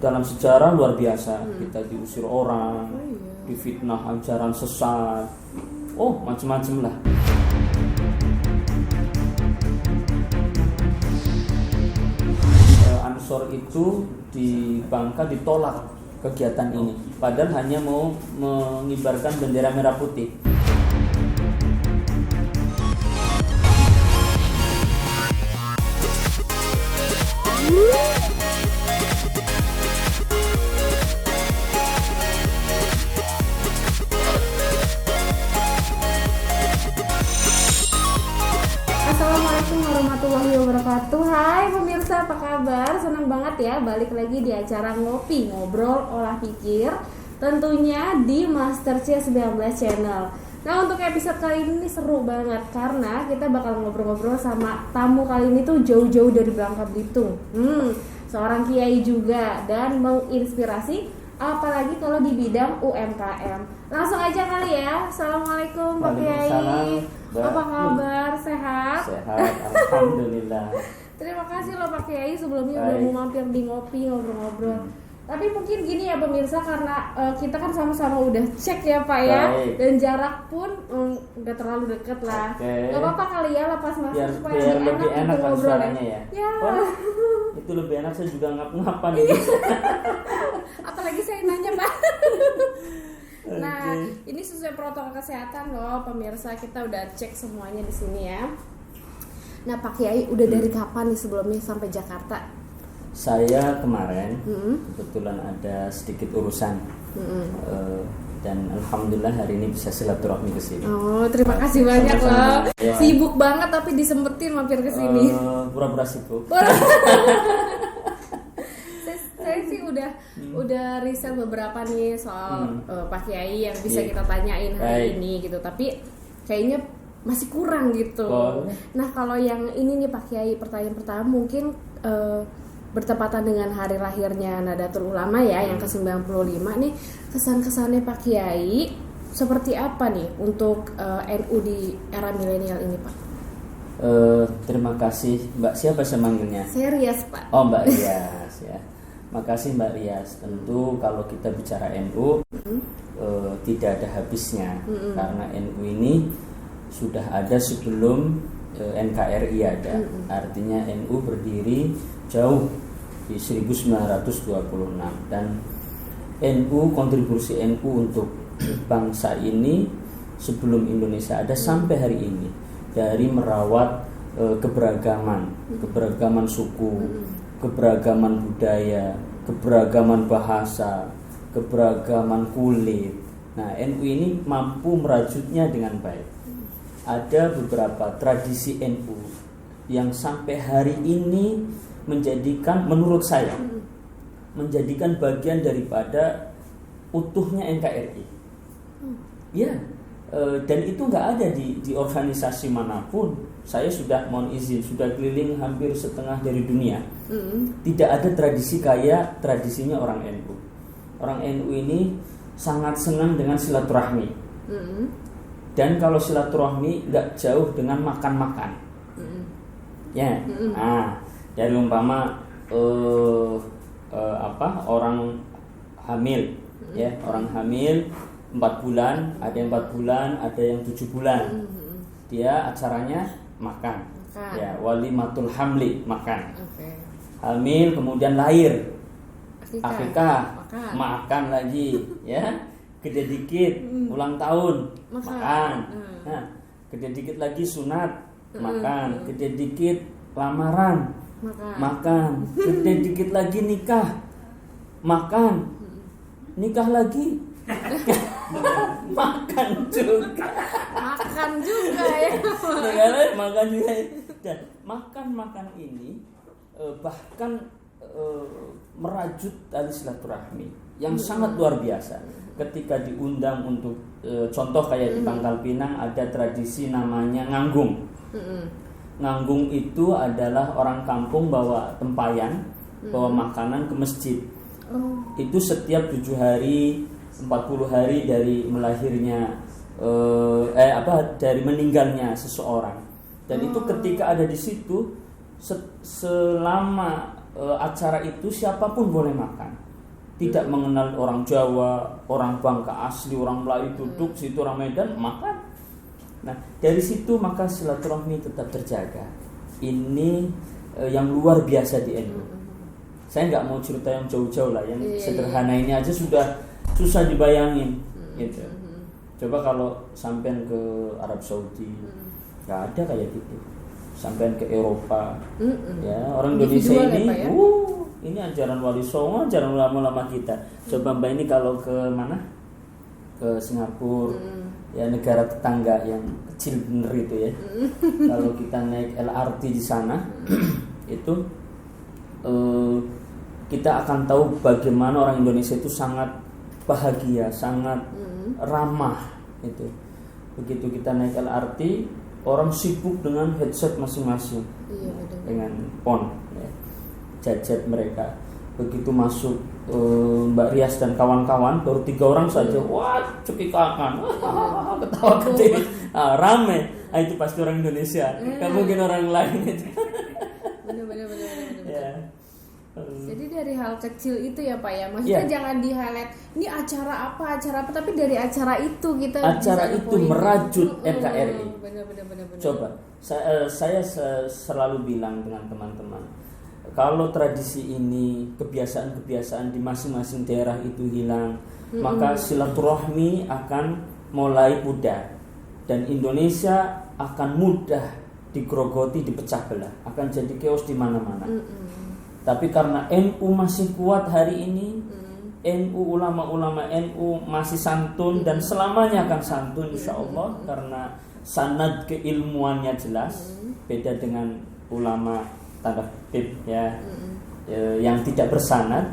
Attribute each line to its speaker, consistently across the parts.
Speaker 1: dalam sejarah luar biasa. Kita diusir orang, difitnah ajaran sesat, macam-macam lah. Ansor itu di Bangka ditolak kegiatan ini, padahal hanya mau mengibarkan bendera merah putih.
Speaker 2: Assalamualaikum warahmatullahi wabarakatuh. Hai pemirsa, apa kabar? Senang banget ya balik lagi di acara Ngopi Ngobrol Olah Pikir, tentunya di Master C19 Channel. Nah, untuk episode kali ini seru banget karena kita bakal ngobrol-ngobrol sama tamu kali ini tuh jauh-jauh dari Bangka Belitung. Seorang kiai juga dan menginspirasi, apalagi kalau di bidang UMKM. Langsung aja kali ya. Assalamualaikum Pak Kiai. Apa kabar? Sehat?
Speaker 1: Sehat, alhamdulillah.
Speaker 2: Terima kasih loh Pak Kiai sebelumnya udah mau mampir di Ngopi ngobrol-ngobrol. Tapi mungkin gini ya pemirsa, karena kita kan sama-sama udah cek ya Pak ya.
Speaker 1: Baik.
Speaker 2: Dan jarak pun nggak terlalu deket lah. Gak apa-apa kali ya lepas masuk supaya
Speaker 1: biar lebih enak kan
Speaker 2: ngobrol
Speaker 1: suaranya ya. Itu lebih enak, saya juga ngap-ngapan gitu.
Speaker 2: Apalagi saya nanya Pak. Nah, ini sesuai protokol kesehatan loh pemirsa, kita udah cek semuanya di sini ya. Nah Pak Kiai udah dari kapan nih sebelumnya sampai Jakarta?
Speaker 1: Saya kemarin kebetulan ada sedikit urusan dan alhamdulillah hari ini bisa silaturahmi ke sini.
Speaker 2: Oh, terima kasih banyak loh.
Speaker 1: Ya.
Speaker 2: Sibuk banget tapi disempetin mampir ke sini.
Speaker 1: Pura-pura sibuk.
Speaker 2: Saya sih udah riset beberapa nih soal Pak Kiai yang bisa kita tanyain hari ini gitu, tapi kayaknya masih kurang gitu. Nah, kalau yang ini nih Pak Kiai, pertanyaan pertama mungkin bertepatan dengan hari lahirnya Nahdlatul Ulama ya, yang ke-95 nih, kesan-kesannya Pak Kiai seperti apa nih untuk NU di era milenial ini Pak?
Speaker 1: Terima kasih Mbak, siapa saya manggilnya?
Speaker 2: Saya Rias Pak.
Speaker 1: Oh Mbak Rias ya. Makasih Mbak Rias. Tentu kalau kita bicara NU tidak ada habisnya karena NU ini sudah ada sebelum NKRI ada. Artinya NU berdiri jauh di 1926 dan kontribusi NU untuk bangsa ini sebelum Indonesia ada sampai hari ini, dari merawat keberagaman suku, keberagaman budaya, keberagaman bahasa, keberagaman kulit. Nah, NU ini mampu merajutnya dengan baik. Ada beberapa tradisi NU yang sampai hari ini menurut saya menjadikan bagian daripada utuhnya NKRI. Ya, dan itu nggak ada di organisasi manapun. Saya sudah mohon izin, sudah keliling hampir setengah dari dunia. Tidak ada tradisi kayak tradisinya orang NU. Orang NU ini sangat senang dengan silaturahmi. Dan kalau silaturahmi nggak jauh dengan makan-makan. Ya, dari umpama orang hamil, ya, orang hamil 4 bulan, ada yang 4 bulan, ada yang 7 bulan. Dia acaranya makan. Ya, walimatul hamli, makan. Hamil kemudian lahir, akikah, makan lagi, ya. Gede dikit, ulang tahun, makan. Nah, gede dikit lagi sunat, makan. Gede dikit lamaran, makan. Gede dikit lagi nikah, makan. Nikah lagi, makan juga ya. Makan juga. Dan makan ini bahkan merajut tali silaturahmi yang sangat luar biasa. Ketika diundang untuk contoh kayak di Pangkal Pinang ada tradisi namanya nganggung. Nganggung itu adalah orang kampung bawa tempayan, bawa makanan ke masjid. Itu setiap 7 hari, 40 hari dari melahirnya dari meninggalnya seseorang. Dan itu ketika ada di situ selama acara itu siapapun boleh makan. tidak mengenal orang Jawa, orang Bangka asli, orang Melayu duduk situ, orang Medan makan. Nah, dari situ maka silaturahmi tetap terjaga. Ini yang luar biasa di NU. Saya nggak mau cerita yang jauh-jauh lah, yang sederhana ini aja sudah susah dibayangin, gitu. Coba kalau sampean ke Arab Saudi, nggak ada kayak gitu. Sampean ke Eropa, ya orang Indonesia ini,
Speaker 2: ya,
Speaker 1: ini ajaran Wali Songo, ajaran ulama-ulama kita. Coba Mbak ini kalau ke mana? Ke Singapura, ya negara tetangga yang kecil bener itu ya. Kalau kita naik LRT di sana, itu kita akan tahu bagaimana orang Indonesia itu sangat bahagia, sangat ramah itu. Begitu kita naik LRT, orang sibuk dengan headset masing-masing, dengan phone, ya, gadget mereka. Begitu masuk Mbak Rias dan kawan-kawan, baru 3 orang saja, wah cekikakan, ketawa gede, rame. Itu pasti orang Indonesia, nggak mungkin orang lain itu.
Speaker 2: Bener.
Speaker 1: Ya.
Speaker 2: Jadi dari hal kecil itu ya Pak ya, maksudnya jangan di highlight ini acara apa, tapi dari acara itu kita
Speaker 1: itu merajut NKRI.
Speaker 2: Bener.
Speaker 1: Coba saya selalu bilang dengan teman-teman, kalau tradisi ini, kebiasaan-kebiasaan di masing-masing daerah itu hilang, maka silaturahmi akan mulai pudar dan Indonesia akan mudah digrogoti, dipecah belah, akan jadi chaos di mana-mana. Tapi karena NU masih kuat hari ini, NU, ulama-ulama NU masih santun dan selamanya akan santun insya Allah, karena sanad keilmuannya jelas, beda dengan ulama tanda kutip ya, yang tidak bersanad,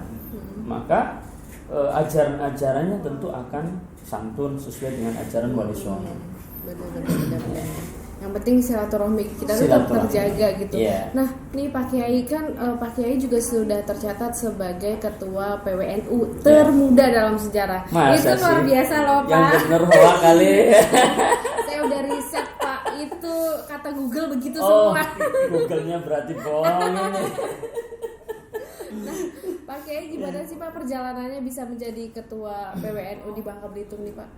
Speaker 1: maka ajaran-ajarannya tentu akan santun sesuai dengan ajaran Wali Songo.
Speaker 2: Benar. Yang penting silaturahmi kita tetap terjaga gitu. Nah, nih Pak Kiai kan Pak Kiai juga sudah tercatat sebagai ketua PWNU termuda dalam sejarah. Itu luar biasa loh Pak.
Speaker 1: Yang bener hoa kali.
Speaker 2: Saya udah riset Pak, itu kata Google begitu semua.
Speaker 1: Google-nya berarti bohong ini.
Speaker 2: Nah, Pak Kiai gimana sih Pak perjalanannya bisa menjadi ketua PWNU di Bangka Belitung nih Pak?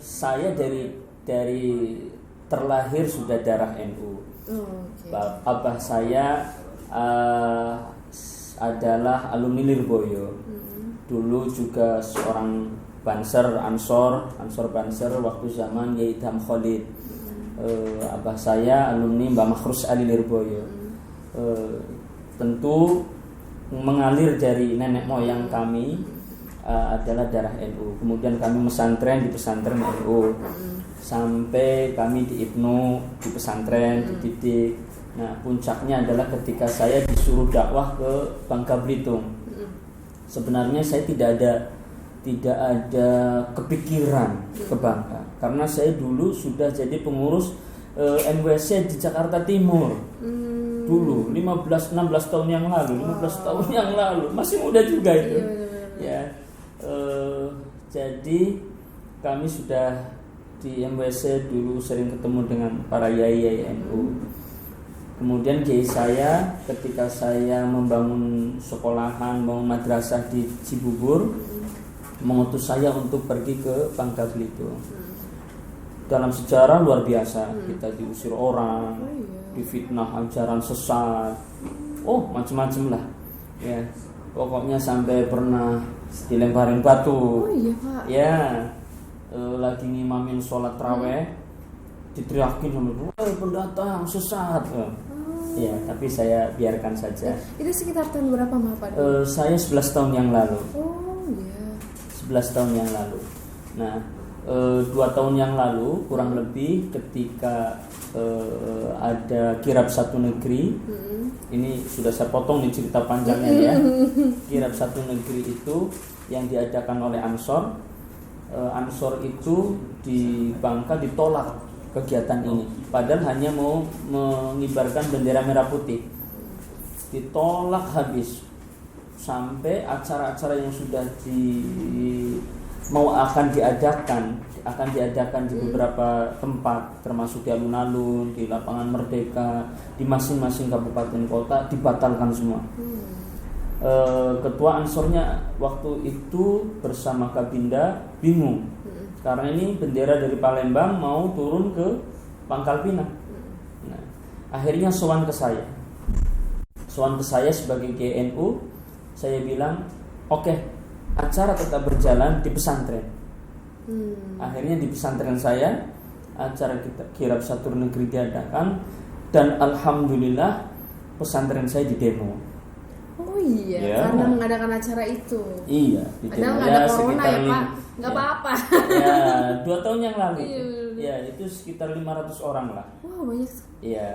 Speaker 1: Saya dari terlahir sudah darah NU. Abah saya adalah alumni Lirboyo. Dulu juga seorang Banser, Ansor Banser waktu zaman Yai Idham Khalid. Abah saya alumni Mbah Makhrus Ali Lirboyo. Tentu mengalir dari nenek moyang kami adalah darah NU. Kemudian kami mesantren di pesantren NU. Sampai kami di IPNU, di pesantren, dididik. Nah, puncaknya adalah ketika saya disuruh dakwah ke Bangka Belitung. Sebenarnya saya tidak ada kepikiran ke Bangka, karena saya dulu sudah jadi pengurus MWC di Jakarta Timur. Dulu 15-16 tahun yang lalu, 15 tahun yang lalu, masih muda juga itu. Ya. Jadi kami sudah di MWC dulu sering ketemu dengan para yai NU. Kemudian kiai saya ketika saya membangun sekolahan, membangun madrasah di Cibubur, mengutus saya untuk pergi ke Bangka Belitung. Dalam sejarah luar biasa, kita diusir orang, difitnah ajaran sesat, macam-macam lah. Ya, pokoknya sampai pernah dilemparin batu.
Speaker 2: Pak.
Speaker 1: Ya. Lagi ngimamin sholat raweh, diteriakin sama pendatang sesat. Ya, tapi saya biarkan saja.
Speaker 2: Itu sekitar tahun berapa Pak?
Speaker 1: Saya 11 tahun yang lalu. 11 tahun yang lalu. Nah, 2 tahun yang lalu kurang lebih ketika ada kirab satu negeri. Ini sudah saya potong nih cerita panjangnya ya. Kirab satu negeri itu yang diadakan oleh Ansor. Ansor itu di Bangka ditolak kegiatan ini, padahal hanya mau mengibarkan bendera merah putih. Ditolak habis, sampai acara-acara yang sudah akan diadakan di beberapa tempat, termasuk di alun-alun, di lapangan Merdeka, di masing-masing kabupaten kota dibatalkan semua. ketua Ansornya waktu itu bersama Kabinda bingung karena ini bendera dari Palembang mau turun ke Pangkal Pinang. Nah, akhirnya sowan ke saya sebagai GNU. Saya bilang oke, acara tetap berjalan di pesantren. Akhirnya di pesantren saya acara kirab Catur Negeri diadakan dan alhamdulillah pesantren saya didemo.
Speaker 2: Oh iya, karena mengadakan acara itu.
Speaker 1: Iya,
Speaker 2: padahal nggak ada corona ya Pak, nggak apa-apa.
Speaker 1: Ya, 2 tahun yang lalu. Ya, itu sekitar 500 orang lah.
Speaker 2: Wow, banyak.
Speaker 1: Ya,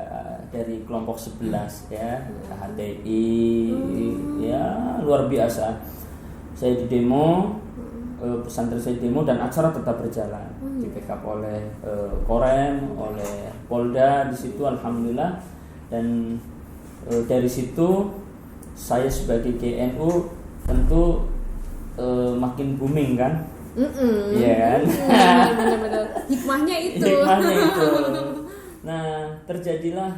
Speaker 1: dari kelompok 11 ya, HTI, ya luar biasa. Saya di demo, pesantren saya demo dan acara tetap berjalan. Di backup oleh Korem, oleh Polda di situ, alhamdulillah. Dan dari situ saya sebagai GNU tentu makin booming kan, iya kan?
Speaker 2: Benar-benar hikmahnya itu.
Speaker 1: Nah, terjadilah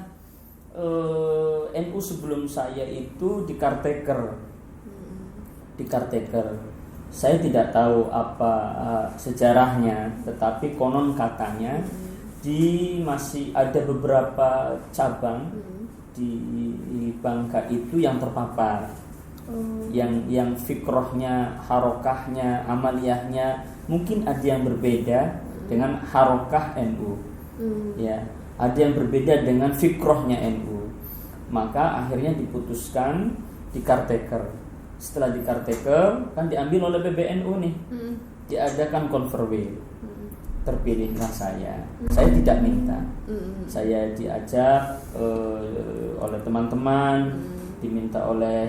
Speaker 1: NU sebelum saya itu di caretaker. Saya tidak tahu apa sejarahnya, tetapi konon katanya masih ada beberapa cabang di Bangka itu yang terpapar, yang fikrohnya, harokahnya, amaliyahnya mungkin ada yang berbeda dengan harokah NU, ya ada yang berbeda dengan fikrohnya NU. Maka akhirnya diputuskan di caretaker. Setelah di caretaker kan diambil oleh PBNU nih, diadakan konverwil. Terpilihlah saya tidak minta, saya diajak oleh teman-teman, diminta oleh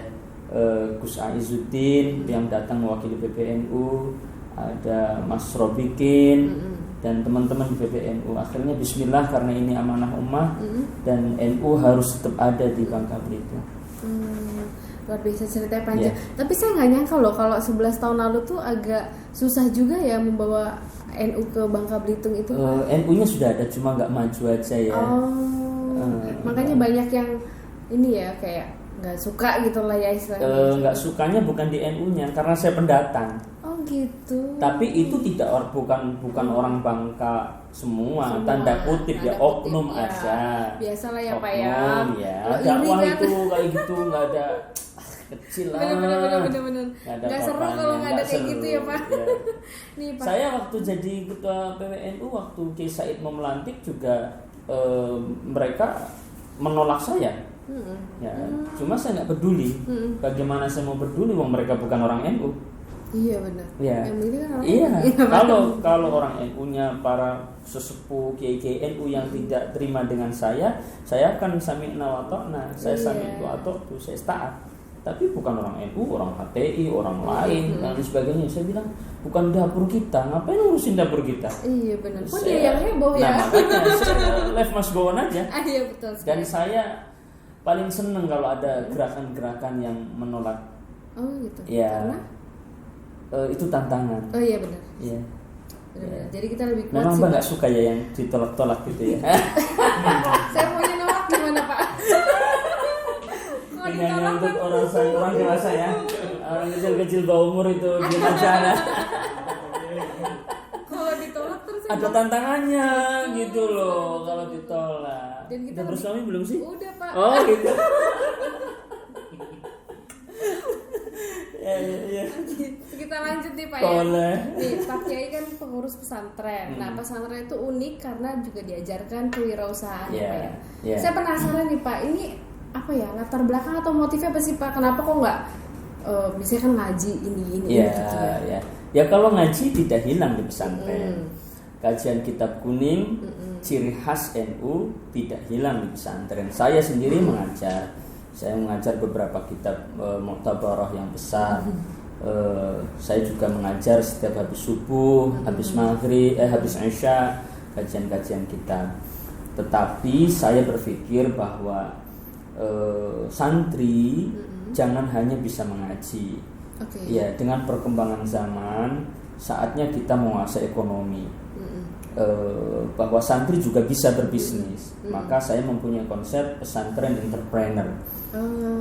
Speaker 1: Gus Aizuddin yang datang mewakili PBNU, ada Mas Robikin dan teman-teman di PBNU. Akhirnya bismillah, karena ini amanah ummah dan NU harus tetap ada di Bangka Belitung.
Speaker 2: Luar biasa ceritanya panjang. Tapi saya nggak nyangka loh kalau 11 tahun lalu tuh agak susah juga ya membawa NU ke Bangka Belitung itu.
Speaker 1: NU-nya sudah ada, cuma nggak maju aja ya.
Speaker 2: Makanya banyak yang ini ya kayak nggak suka gitu lah ya istilahnya.
Speaker 1: Nggak sukanya bukan di NU-nya, karena saya pendatang.
Speaker 2: Oh gitu.
Speaker 1: Tapi itu bukan orang Bangka semua, tanda kutip ya, oknum ya. Aja.
Speaker 2: Biasalah ya
Speaker 1: oknum,
Speaker 2: Pak ya.
Speaker 1: Ya. Dakwah itu kayak gitu nggak ada. Kecil lah.
Speaker 2: Bener. Nggak seru kalau nggak ada kayak gitu ya Pak. Ya. Nih, Pak.
Speaker 1: Saya waktu jadi ketua PWNU, waktu Kiai Said mau melantik juga mereka menolak saya. Ya, cuma saya nggak peduli. Bagaimana saya mau peduli? Wong mereka bukan orang NU.
Speaker 2: Iya benar.
Speaker 1: Ya. Kalau orang NU-nya, para sesepuh kiai NU yang tidak terima dengan saya akan sami'na wa ta'na. Saya sami'tu wa ta'tu, saya taat. Tapi bukan orang NU, orang HTI, orang lain dan sebagainya. Saya bilang bukan dapur kita, ngapain ngurusin dapur kita?
Speaker 2: Iya benar. Kok dia yang heboh ya?
Speaker 1: Nah makanya saya live mas go on aja.
Speaker 2: Iya betul.
Speaker 1: Dan saya paling seneng kalau ada gerakan-gerakan yang menolak.
Speaker 2: Oh gitu.
Speaker 1: Ya.
Speaker 2: Karena
Speaker 1: itu tantangan.
Speaker 2: Oh iya benar.
Speaker 1: Iya.
Speaker 2: Ya. Jadi kita lebih kuat.
Speaker 1: Memang Mbak nggak suka ya yang ditolak-tolak gitu ya?
Speaker 2: Saya maunya nolak gimana Pak?
Speaker 1: Ini hanya untuk orang dewasa ya. Orang kecil-kecil bawah umur itu diam aja.
Speaker 2: Kalau ditolak terus
Speaker 1: ada tantangannya gitu loh kalau ditolak.
Speaker 2: Dan kita
Speaker 1: udah bersuami belum sih?
Speaker 2: Udah Pak.
Speaker 1: Oh gitu. Ya.
Speaker 2: Kita lanjut nih Pak
Speaker 1: Boleh.
Speaker 2: ya. Nih Pak Kiai kan pengurus pesantren. Nah pesantren itu unik karena juga diajarkan kewirausahaan ya Pak ya. Saya penasaran nih Pak, ini apa ya latar belakang atau motifnya apa sih Pak? Kenapa kok nggak misalnya kan ngaji ini gitu ya? Ya kalau ngaji tidak hilang di pesantren. Kajian kitab kuning, ciri khas NU tidak hilang di pesantren. Saya sendiri mengajar. Saya mengajar beberapa kitab Mu'tabarah yang besar. Saya juga mengajar setiap habis subuh, habis maghrib, habis isya, kajian-kajian kitab. Tetapi saya berpikir bahwa santri jangan hanya bisa mengaji,
Speaker 1: Ya, dengan perkembangan zaman, saatnya kita menguasai ekonomi. Bahwa santri juga bisa berbisnis. Maka saya mempunyai konsep pesantren entrepreneur.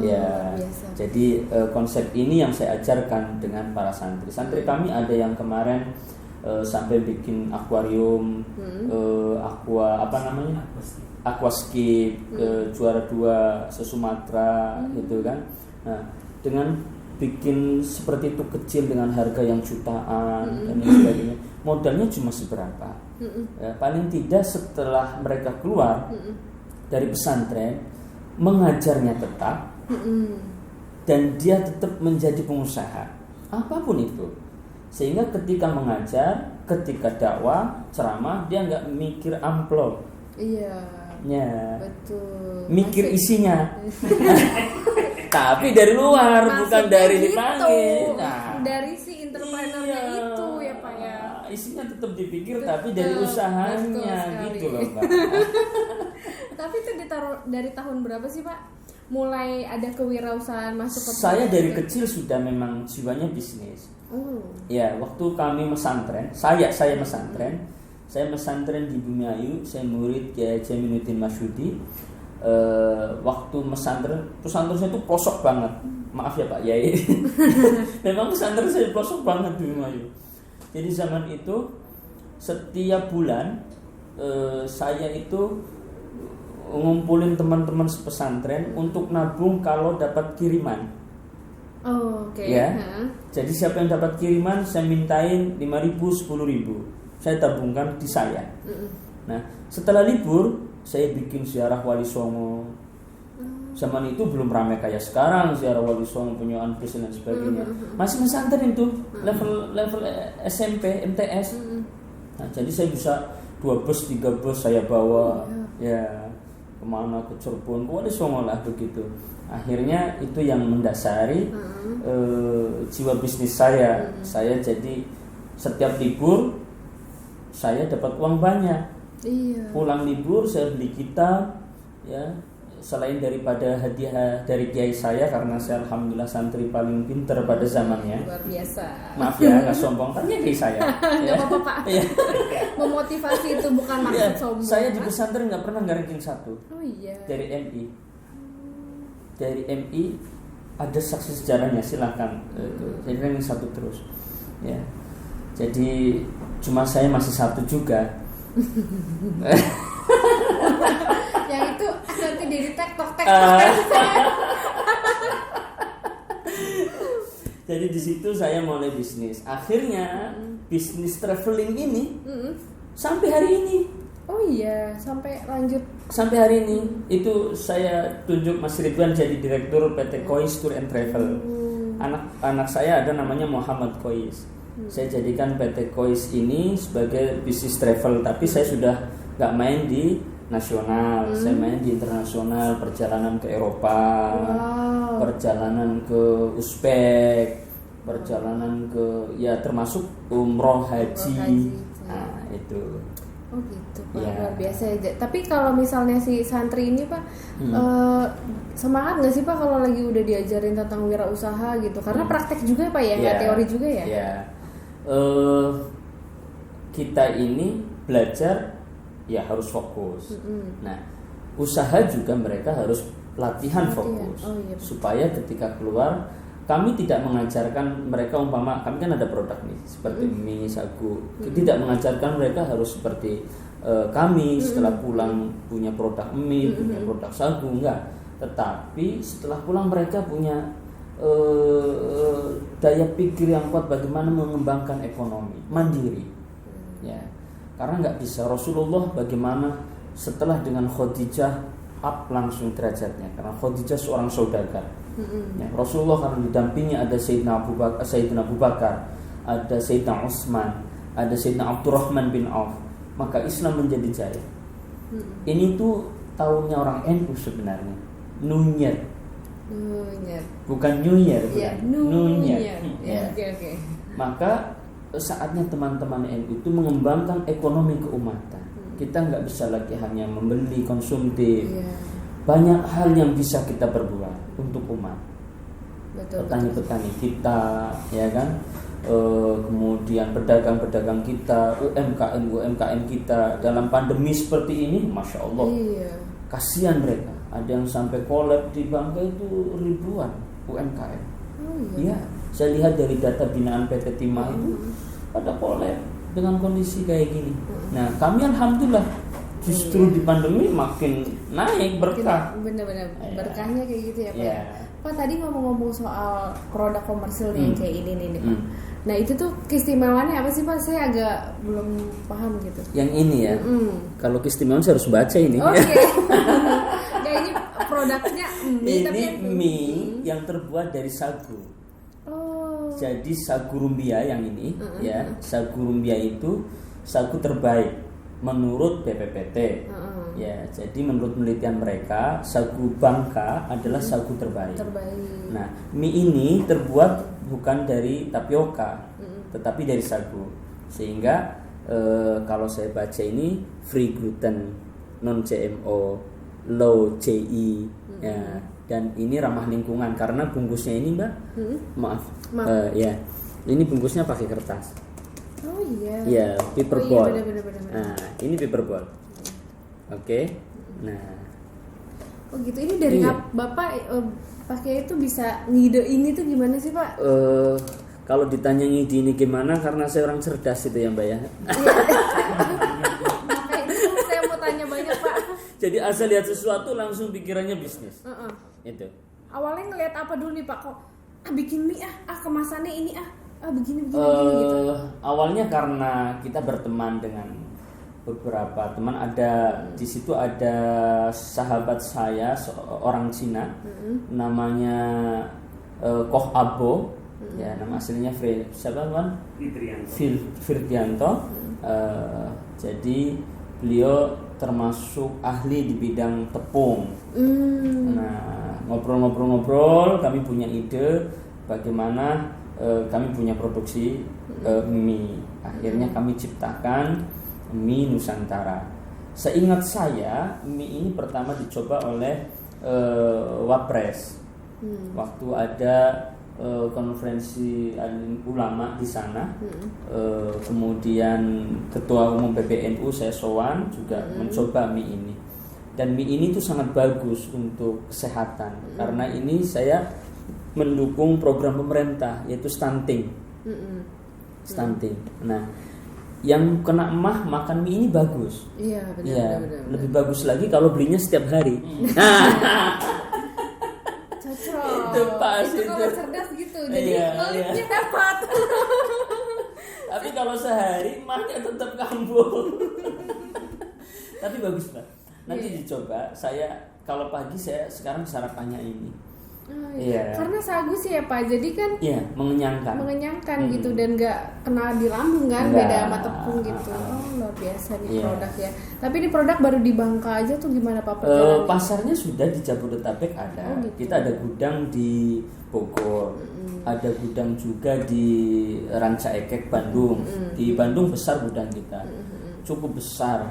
Speaker 1: Ya, biasa. Jadi konsep ini yang saya ajarkan dengan para santri. Santri kami ada yang kemarin sampai bikin akuarium, aquascape, juara 2 se-Sumatera gitu kan. Nah, dengan bikin seperti itu kecil dengan harga yang jutaan dan sebagainya, modalnya cuma seberapa. Ya, paling tidak setelah mereka keluar dari pesantren, mengajarnya tetap dan dia tetap menjadi pengusaha apapun itu, sehingga ketika mengajar, ketika dakwah, ceramah, dia nggak mikir amplop.
Speaker 2: Iya.
Speaker 1: Ya.
Speaker 2: Betul.
Speaker 1: Mikir isinya. Tapi dari luar, bukan dari
Speaker 2: gitu.
Speaker 1: dipanggil. Nah,
Speaker 2: dari si entrepreneurnya itu ya Pak ya.
Speaker 1: Isinya tetap dipikir, tapi dari usahanya gitu loh Pak.
Speaker 2: Tapi itu dari tahun berapa sih Pak? Mulai ada kewirausahaan masuk ke
Speaker 1: saya dari kecil sudah memang jiwanya bisnis. Ya, waktu kami mesantren, saya mesantren. Saya mesantren di Bumiayu, saya murid Kiai Jaminuddin Masyudi. Waktu pesantren saya itu pelosok banget. Maaf ya Pak Yai. Memang pesantren saya pelosok banget di Bumiayu. Jadi zaman itu setiap bulan saya itu ngumpulin teman-teman sepesantren untuk nabung kalau dapat kiriman. Ya. Jadi siapa yang dapat kiriman saya mintain 5.000, 10.000. Saya tabungkan di saya. Nah, setelah libur saya bikin ziarah Wali Songo. Zaman itu belum ramai kayak sekarang, ziarah Wali Songo, punya anpis dan sebagainya. Masih pesantren itu, level SMP, MTS. Nah, jadi saya bisa 2 bus, 3 bus saya bawa, ya kemana, ke Cirebon, ke Wali Songo lah begitu. Akhirnya itu yang mendasari jiwa bisnis saya. Saya jadi setiap libur saya dapat uang banyak. Pulang libur saya beli kitab, ya. Selain daripada hadiah dari kiai saya, karena saya alhamdulillah santri paling pinter pada zamannya.
Speaker 2: Luar biasa.
Speaker 1: Maaf ya, nggak sombong, karena kiai saya.
Speaker 2: Nggak apa-apa Pak. Memotivasi itu bukan maksud sombong.
Speaker 1: Saya di pesantren nggak pernah ranking 1. Dari MI. Dari MI ada saksi sejarahnya, silakan. Jadi ranking 1 terus. Ya. Jadi cuma saya masih 1 juga.
Speaker 2: Yang itu nanti di tek-tok.
Speaker 1: Jadi di situ saya mulai bisnis. Akhirnya bisnis traveling ini sampai hari ini.
Speaker 2: Oh iya, sampai lanjut.
Speaker 1: Sampai hari ini itu saya tunjuk Mas Ridwan jadi direktur PT Kois Tour and Travel. Anak saya ada namanya Muhammad Kois. Saya jadikan PT Kois ini sebagai bisnis travel, tapi saya sudah nggak main di nasional, saya main di internasional, perjalanan ke Eropa, perjalanan ke Uzbek, perjalanan ke ya termasuk umroh haji. Nah itu.
Speaker 2: Oh gitu Pak, luar biasa ya. Tapi kalau misalnya si santri ini Pak, semangat nggak sih Pak kalau lagi udah diajarin tentang wirausaha gitu? Karena praktek juga Pak ya, nggak teori juga ya?
Speaker 1: Ya. Kita ini belajar ya harus fokus. Nah, usaha juga mereka harus latihan fokus. Supaya ketika keluar, kami tidak mengajarkan mereka, umpama kami kan ada produk nih seperti mie, sagu. Tidak mengajarkan mereka harus seperti kami setelah pulang punya produk mie, punya produk sagu, enggak. Tetapi setelah pulang mereka punya daya pikir yang kuat bagaimana mengembangkan ekonomi mandiri. Ya, karena nggak bisa. Rasulullah bagaimana setelah dengan Khadijah up langsung derajatnya, karena Khadijah seorang saudagar. Ya, Rasulullah karena didampingi ada Sayyidina Abu Bakar, ada Sayyidina Utsman, ada Sayyidina Abdurrahman bin Auf, maka Islam menjadi jaya. Ini tuh tahunnya orang NU sebenarnya, New Year. Bukan New Year, New Year.
Speaker 2: Okay.
Speaker 1: Maka saatnya teman-teman NU itu mengembangkan ekonomi keumatan. Kita nggak bisa lagi hanya membeli konsumtif. Banyak hal yang bisa kita perbuat untuk umat. petani-petani kita, ya kan, kemudian pedagang-pedagang kita, UMKM kita dalam pandemi seperti ini, masya Allah, kasihan mereka. Ada yang sampai collab di Bangka itu ribuan UMKM. Iya, saya lihat dari data binaan PT Timah itu ada collab dengan kondisi kayak gini. Nah, kami alhamdulillah justru di pandemi makin naik berkah.
Speaker 2: Bener-bener berkahnya kayak gitu ya Pak. Pak tadi ngomong-ngomong soal produk komersil nih kayak ini nih Pak. Nah itu tuh keistimewaannya apa sih Pak? Saya agak belum paham gitu.
Speaker 1: Yang ini ya. Kalau keistimewaan saya harus baca ini.
Speaker 2: Oke. Nah ini produknya mie.
Speaker 1: Ini mie yang terbuat dari sagu. Jadi sagu rumbia yang ini ya. Sagu rumbia itu sagu terbaik menurut BPPT. Ya, jadi menurut penelitian mereka, sagu Bangka adalah sagu terbaik. Nah, mie ini terbuat bukan dari tapioka, tetapi dari sagu. Sehingga kalau saya baca ini free gluten, non GMO, low GI, ya. Dan ini ramah lingkungan karena bungkusnya ini Mbak, maaf. Ya, ini bungkusnya pakai kertas.
Speaker 2: Oh iya.
Speaker 1: Ya, paperboard.
Speaker 2: Bener.
Speaker 1: Nah, ini paperboard. Oke. Nah.
Speaker 2: Oh gitu. Ini dari Bapak pakai itu bisa ngide ini tuh gimana sih Pak?
Speaker 1: Kalau ditanya ngide ini gimana, karena saya orang cerdas itu ya Mbak ya.
Speaker 2: Makanya itu saya mau tanya banyak Pak.
Speaker 1: Jadi asal lihat sesuatu langsung pikirannya bisnis. Itu.
Speaker 2: Awalnya ngelihat apa dulu nih Pak? Kok bikin mie kemasannya ini begini gitu.
Speaker 1: Awalnya karena kita berteman dengan beberapa teman, ada di situ ada sahabat saya orang Cina, namanya Koh Abo, ya nama aslinya siapa kan? Firdianto. Jadi beliau termasuk ahli di bidang tepung. Nah, ngobrol-ngobrol kami punya ide bagaimana kami punya produksi mie. Akhirnya kami ciptakan mie Nusantara. Seingat saya, mie ini pertama dicoba oleh Wapres. Waktu ada konferensi ulama di sana, kemudian Ketua Umum PBNU saya sowan juga mencoba mie ini. Dan mie ini tuh sangat bagus untuk kesehatan karena ini saya mendukung program pemerintah yaitu stunting. Stunting. Nah, yang kena emah makan mie ini bagus.
Speaker 2: Iya, benar.
Speaker 1: Lebih bagus lagi kalau belinya setiap hari.
Speaker 2: Cocok.
Speaker 1: Itu pas itu.
Speaker 2: Kalau cerdas gitu. Jadi peliknya dapat.
Speaker 1: Tapi kalau sehari emahnya tetap kambuh. Tapi bagus Pak. Nanti dicoba. Saya kalau pagi saya sekarang sarapannya ini.
Speaker 2: Karena sagu sih ya Pak, jadi kan mengenyangkan gitu dan nggak kena di lambung kan, beda sama tepung gitu. Luar biasa nih produk ya. Tapi ini produk baru di Bangka aja tuh gimana Pak perjalanannya?
Speaker 1: Pasarnya sudah di Jabodetabek ada. Gitu. Kita ada gudang di Bogor, ada gudang juga di Ranca Ekek Bandung. Di Bandung besar gudang kita, cukup besar,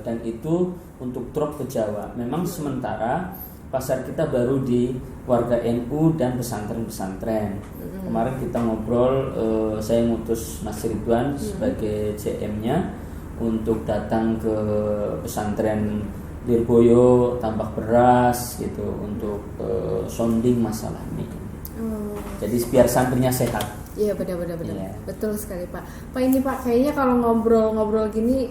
Speaker 1: dan itu untuk truk ke Jawa. Memang sementara pasar kita baru di warga NU dan pesantren-pesantren. Kemarin kita ngobrol, saya ngutus Mas Ridwan sebagai CM-nya untuk datang ke pesantren Lirboyo, Tambak Beras gitu untuk sounding masalah ini. Jadi biar santrinya sehat.
Speaker 2: Iya benar. Betul sekali Pak. Pak ini Pak kayaknya kalau ngobrol gini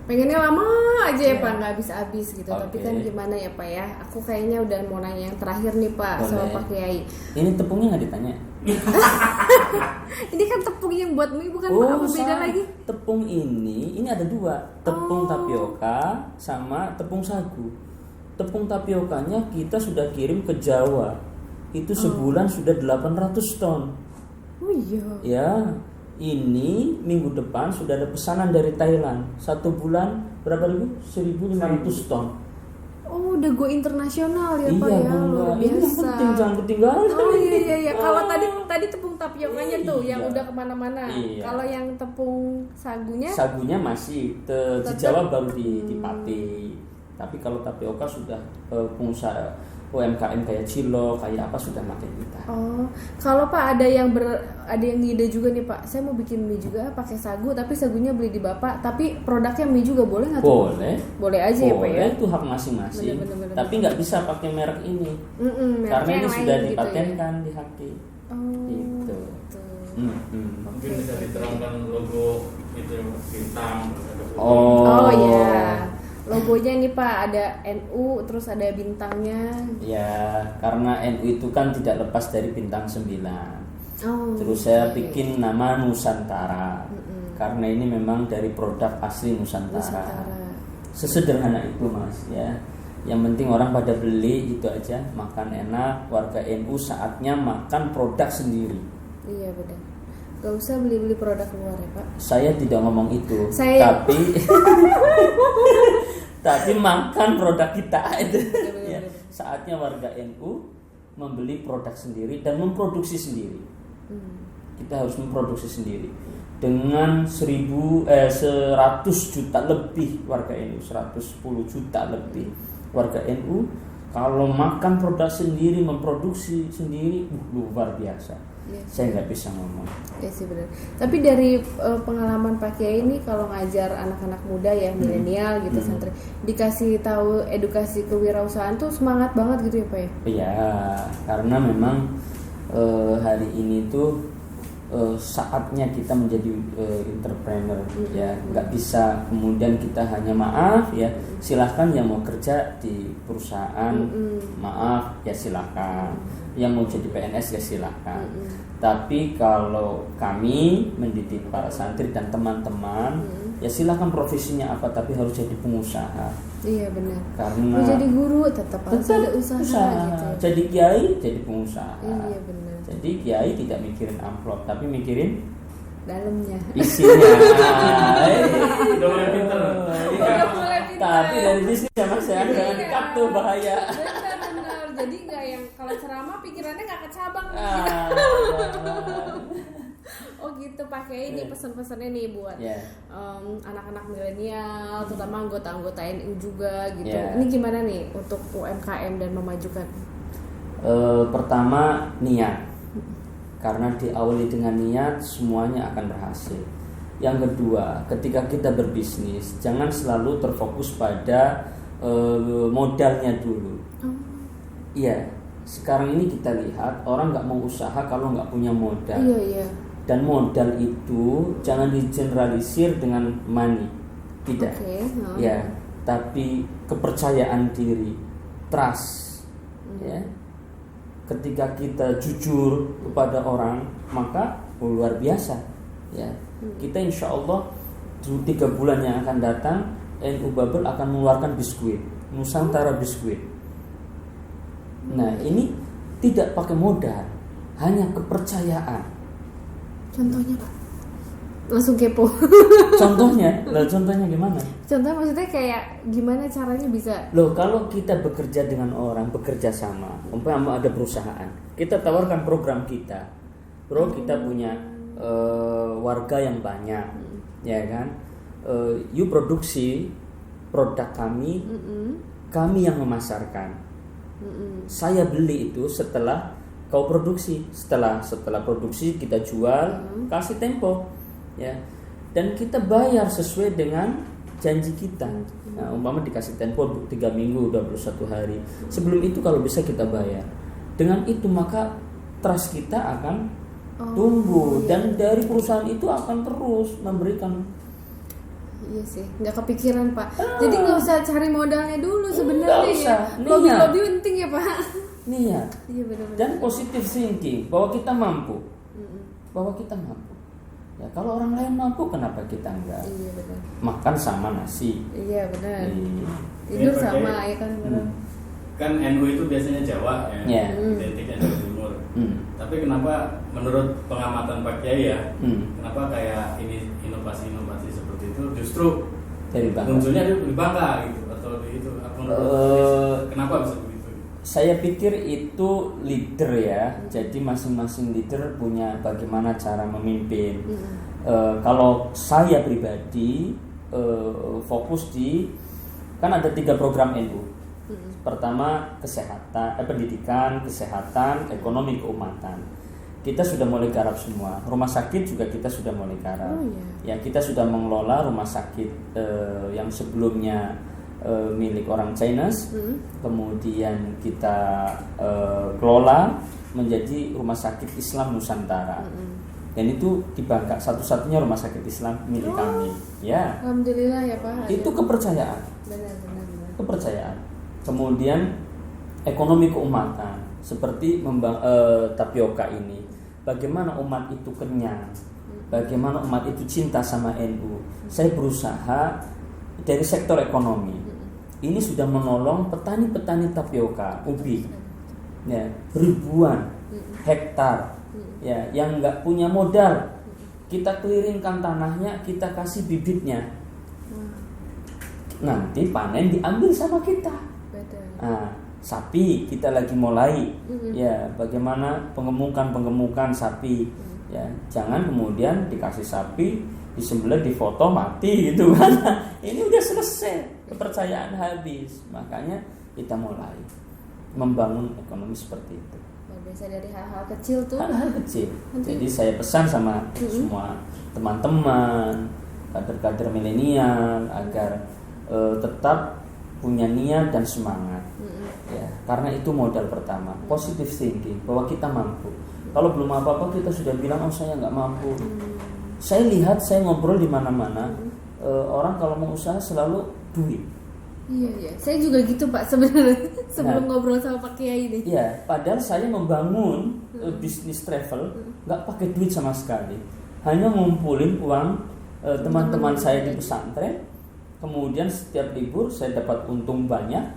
Speaker 2: pengennya lama aja ya Pak, nggak habis-habis gitu. Tapi kan gimana ya Pak ya? Aku kayaknya udah mau nanya yang terakhir nih Pak. Boleh. Sama Pak Kiai.
Speaker 1: Ini tepungnya nggak ditanya?
Speaker 2: Ini kan tepung yang buat mie bukan Pak? Apa beda lagi?
Speaker 1: Tepung ini ada dua, tepung tapioka sama tepung sagu. Tepung tapiokanya kita sudah kirim ke Jawa. Itu sebulan sudah 800 ton.
Speaker 2: Oh iya.
Speaker 1: Ya, ini minggu depan sudah ada pesanan dari Thailand. 1 bulan berapa ribu? 1.500 ton.
Speaker 2: Oh, udah go internasional ya Pak ya, luar biasa.
Speaker 1: Ini penting, jangan ketinggalan.
Speaker 2: Oh iya. Kalau tadi tepung tapiokanya tuh yang udah kemana-mana. Kalau yang tepung sagunya
Speaker 1: masih di Jawa baru di Pati. Tapi kalau tapioka sudah pengusaha UMKM kayak Cilok, kayak apa sudah pakai kita.
Speaker 2: Oh, kalau Pak ada yang ngide juga nih Pak, saya mau bikin mie juga pakai sagu, tapi sagunya beli di Bapak, tapi produknya mie juga boleh nggak tuh? Boleh aja ya Pak ya.
Speaker 1: Boleh, itu hak masing-masing.
Speaker 2: Bener.
Speaker 1: Tapi nggak bisa pakai merek ini, karena ini sudah dipatenkan di Haki. Gitu.
Speaker 3: Mungkin bisa diterangkan logo itu bintang.
Speaker 2: Oh iya. Logonya nih Pak ada NU terus ada bintangnya.
Speaker 1: Ya, karena NU itu kan tidak lepas dari bintang 9. Terus saya bikin nama Nusantara. Karena ini memang dari produk asli Nusantara. Sesederhana itu Mas ya. Yang penting orang pada beli itu aja, makan enak, warga NU saatnya makan produk sendiri.
Speaker 2: Iya benar. Gak usah beli-beli produk luar ya Pak.
Speaker 1: Saya tidak ngomong itu, tapi makan produk kita itu. Ya, saatnya warga NU membeli produk sendiri dan memproduksi sendiri. Kita harus memproduksi sendiri. Dengan 100 juta lebih warga NU, 110 juta lebih warga NU, kalau makan produk sendiri, memproduksi sendiri, luar biasa.
Speaker 2: Ya,
Speaker 1: saya nggak bisa ngomong.
Speaker 2: Ya sih benar. Tapi dari pengalaman Pak Kiai ini kalau ngajar anak-anak muda ya milenial gitu santri, dikasih tahu edukasi kewirausahaan tuh semangat banget gitu ya Pak ya?
Speaker 1: Iya, karena memang hari ini tuh saatnya kita menjadi entrepreneur ya, nggak bisa kemudian kita hanya maaf ya silahkan yang mau kerja di perusahaan maaf ya silahkan, yang mau jadi PNS ya silahkan. Tapi kalau kami mendidik para santri dan teman-teman ya silahkan profesinya apa, tapi harus jadi pengusaha.
Speaker 2: Iya benar.
Speaker 1: Karena
Speaker 2: mau jadi guru tetap harus ada usaha. Gitu.
Speaker 1: Jadi kiai jadi pengusaha.
Speaker 2: Iya benar.
Speaker 1: Jadi kiai tidak mikirin amplop, tapi mikirin
Speaker 2: dalamnya,
Speaker 1: isinya.
Speaker 3: Udah mulai pintar.
Speaker 1: Tapi dari bisnis ya Mas ya, jangan dikat tuh bahaya.
Speaker 2: Benar. Jadi nggak yang kalau ceramah pikirannya nggak ke cabang. Oh gitu, pakai ini pesan-pesannya nih buat anak-anak milenial, terutama anggota-anggota NU juga gitu. Ini gimana nih untuk UMKM dan memajukan?
Speaker 1: Pertama niat, karena diawali dengan niat semuanya akan berhasil. Yang kedua, ketika kita berbisnis jangan selalu terfokus pada modalnya dulu. Iya, sekarang ini kita lihat orang nggak mau usaha kalau nggak punya modal.
Speaker 2: Iya.
Speaker 1: Dan modal itu jangan digeneralisir dengan money, tidak. Ya, tapi kepercayaan diri, trust, ya. Ketika kita jujur kepada orang, maka luar biasa. Ya, kita insya Allah 3 bulan yang akan datang, NU Babel akan mengeluarkan biskuit, Nusantara biskuit. Nah, ini tidak pakai modal, hanya kepercayaan.
Speaker 2: Contohnya Pak, langsung kepo.
Speaker 1: Contohnya gimana?
Speaker 2: Contoh maksudnya kayak gimana caranya bisa?
Speaker 1: Loh, kalau kita bekerja dengan orang, bekerja sama, umpama ada perusahaan, kita tawarkan program kita, bro, kita punya warga yang banyak, ya kan? You produksi produk kami, kami yang memasarkan. Saya beli itu setelah kau produksi, setelah produksi kita jual, kasih tempo, ya, dan kita bayar sesuai dengan janji kita. Nah, umpama dikasih tempo 3 minggu, 21 hari. Sebelum itu kalau bisa kita bayar. Dengan itu maka trust kita akan tumbuh dan dari perusahaan itu akan terus memberikan.
Speaker 2: Iya sih, nggak kepikiran Pak. Jadi nggak usah cari modalnya dulu sebenarnya ya. Lobby penting ya Pak.
Speaker 1: Niat.
Speaker 2: Iya benar-benar.
Speaker 1: Dan positive thinking bahwa kita mampu. Ya, kalau orang lain mampu kenapa kita enggak?
Speaker 2: Iya benar.
Speaker 1: Makan sama nasi.
Speaker 2: Iya benar. Tidur sama ya kan benar.
Speaker 3: Kan NU itu biasanya Jawa ya. Identik NU Timur. Tapi kenapa menurut pengamatan Pak Kiai ya, kenapa kayak ini inovasi-inovasi seperti itu justru munculnya di Bangka gitu atau di itu? Kenapa bisa begitu?
Speaker 1: Saya pikir itu leader ya. Jadi masing-masing leader punya bagaimana cara memimpin. Kalau saya pribadi fokus di, kan ada 3 program NU. Pertama kesehatan, pendidikan, kesehatan, ekonomi, keumatan. Kita sudah mulai garap semua. Rumah sakit juga kita sudah mulai garap. Ya, kita sudah mengelola rumah sakit yang sebelumnya milik orang Chinese, kemudian kita kelola menjadi rumah sakit Islam Nusantara. Dan itu di Bangka satu-satunya rumah sakit Islam milik kami. Ya.
Speaker 2: Alhamdulillah ya Pak.
Speaker 1: Itu kepercayaan.
Speaker 2: Benar.
Speaker 1: Kepercayaan. Kemudian ekonomi keumatan seperti tapioka ini. Bagaimana umat itu kenyang? Bagaimana umat itu cinta sama NU? Saya berusaha dari sektor ekonomi. Ini sudah menolong petani-petani tapioka, ubi. Ya, ribuan hektar. Ya, yang nggak punya modal, kita clearingkan tanahnya, kita kasih bibitnya. Nanti panen diambil sama kita. Nah, sapi kita lagi mulai. Ya, bagaimana pengemukan sapi. Ya, jangan kemudian dikasih sapi, disembelih, difoto, mati gitu kan. Ini udah selesai, kepercayaan habis. Makanya kita mulai membangun ekonomi seperti itu.
Speaker 2: Biasa dari hal-hal kecil tuh.
Speaker 1: Hal-hal kecil. Jadi saya pesan sama semua teman-teman, kader-kader milenial agar tetap punya niat dan semangat. Ya, karena itu modal pertama, positive thinking, bahwa kita mampu. Kalau belum apa-apa kita sudah bilang saya nggak mampu. Saya lihat, saya ngobrol di mana-mana, orang kalau mau usaha selalu duit.
Speaker 2: Iya. Saya juga gitu Pak sebenarnya sebelum ngobrol sama Pak Kiai ini.
Speaker 1: Iya, padahal saya membangun bisnis travel nggak pakai duit sama sekali, hanya ngumpulin uang teman-teman saya di pesantren. Kemudian setiap libur saya dapat untung banyak.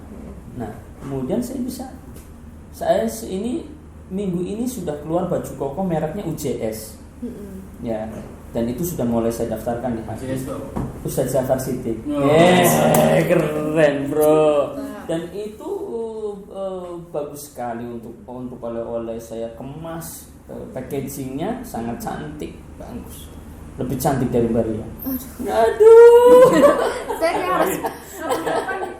Speaker 1: Nah, kemudian saya ini minggu ini sudah keluar baju koko mereknya UJS. Ya, dan itu sudah mulai saya daftarkan di Haji Ustadz Zafar Siddiq. Keren bro. Dan itu bagus sekali untuk oleh-oleh. Saya kemas, packagingnya sangat cantik, bagus, lebih cantik dari Baria. Aduh.
Speaker 2: Saya harus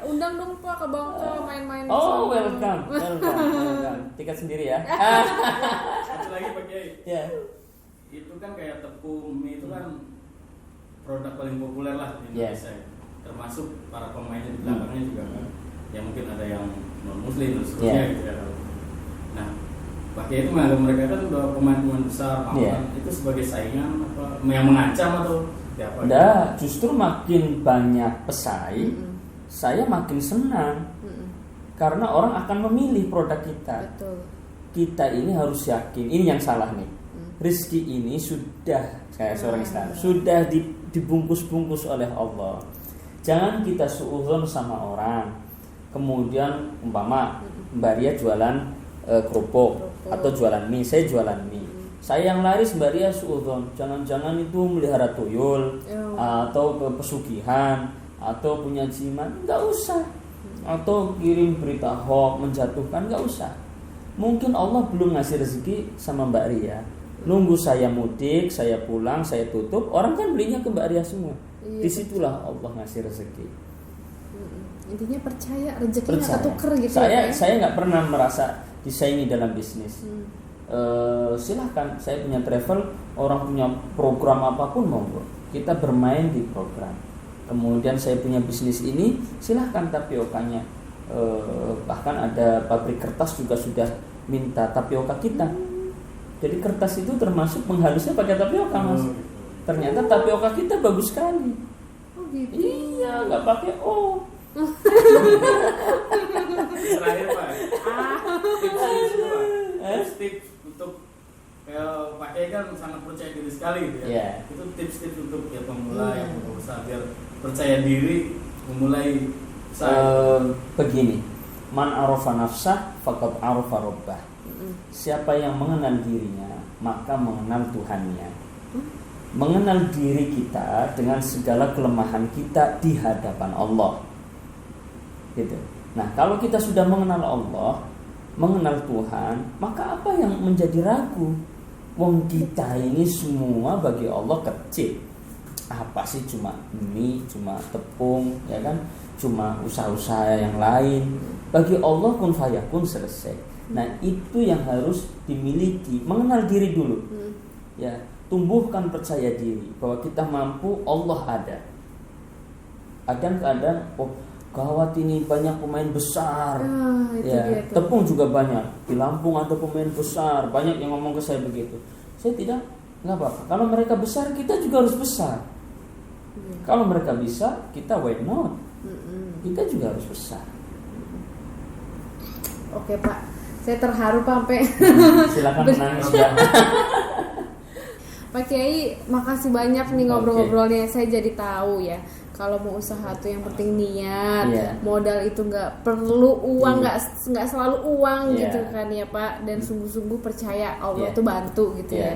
Speaker 2: undang dong Pak ke Bangka main-main.
Speaker 1: Oh, welcome. Tiket sendiri ya.
Speaker 3: Satu lagi Pak Kiai.
Speaker 1: Ya.
Speaker 3: Itu kan kayak tepung mie itu kan produk paling populer lah di Indonesia. Termasuk para pemainnya di belakangnya juga kan. Ya mungkin ada yang non muslim dan seterusnya gitu ya. Nah, Pak Kiai itu menganggap mereka kan udah pemain-pemain besar, itu sebagai saingan apa yang mengancam atau apa?
Speaker 1: Enggak, justru makin banyak pesaing, saya makin senang. Karena orang akan memilih produk kita.
Speaker 2: Betul.
Speaker 1: Kita ini harus yakin, ini yang salah nih. Rezeki ini sudah kayak seorang Islam, sudah dibungkus-bungkus oleh Allah. Jangan kita suudzon sama orang. Kemudian umpama Mbak Ria jualan kerupuk atau jualan mie, saya jualan mie. Saya yang laris Mbak Ria suudzon. Jangan-jangan itu melihara tuyul atau pesugihan atau punya jimat, enggak usah. Atau kirim berita hoax menjatuhkan, enggak usah. Mungkin Allah belum ngasih rezeki sama Mbak Ria. Nunggu saya mudik, saya pulang, saya tutup, orang kan belinya ke Mbak Ria semua. Disitulah Allah ngasih rezeki.
Speaker 2: Intinya percaya rezekinya nggak tuker gitu.
Speaker 1: Saya nggak pernah merasa disaingi dalam bisnis. Silahkan, saya punya travel, orang punya program apapun monggo, kita bermain di program. Kemudian saya punya bisnis ini, silahkan tapiokanya. Bahkan ada pabrik kertas juga sudah minta tapioka kita. Jadi kertas itu termasuk penghalusnya pakai tapioka mas. Ternyata tapioka kita bagus sekali.
Speaker 2: Oh gitu.
Speaker 1: Iya, nggak pakai
Speaker 3: Terakhir Pak, tips untuk Pak Kiai kan sangat percaya diri sekali gitu ya. Itu tips-tips untuk ya pemula yang mau usaha biar percaya diri memulai usaha.
Speaker 1: Begini, man arafa nafsah faqad arafa rabbah. Siapa yang mengenal dirinya maka mengenal Tuhannya. Mengenal diri kita dengan segala kelemahan kita di hadapan Allah. Gitu. Nah, kalau kita sudah mengenal Allah, mengenal Tuhan, maka apa yang menjadi ragu? Wong kita ini semua bagi Allah kecil. apa sih, cuma mie, cuma tepung, ya kan, cuma usaha-usaha yang lain. Bagi Allah kun fayakun, selesai. Nah itu yang harus dimiliki, mengenal diri dulu, ya, tumbuhkan percaya diri bahwa kita mampu, Allah ada. Kadang-kadang gawat ini banyak pemain besar, ya, tepung juga banyak. Di Lampung ada pemain besar, banyak yang ngomong ke saya begitu. Saya tidak, nggak apa-apa. Kalau mereka besar, kita juga harus besar. Kalau mereka bisa, kita why not? Kita juga harus besar.
Speaker 2: Oke Pak, saya terharu Pak sampai.
Speaker 1: Silakan menangis ya.
Speaker 2: Pak Kiai, makasih banyak nih ngobrol-ngobrolnya. Saya jadi tahu ya, kalau mau usaha tuh yang penting niat, modal itu nggak perlu uang, nggak selalu uang gitu kan ya Pak. Dan sungguh-sungguh percaya Allah tuh bantu gitu ya.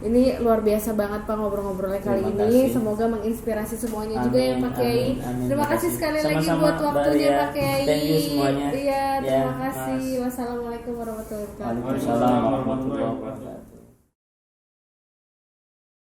Speaker 2: Ini luar biasa banget Pak ngobrol-ngobrolnya kali ini. Semoga menginspirasi semuanya juga ya Pak Kiai. Terima kasih sekali lagi buat waktunya Pak Kiai.
Speaker 1: Thank you semuanya.
Speaker 2: Iya, terima kasih. Wassalamualaikum warahmatullahi wabarakatuh.
Speaker 1: Waalaikumsalam warahmatullahi wabarakatuh.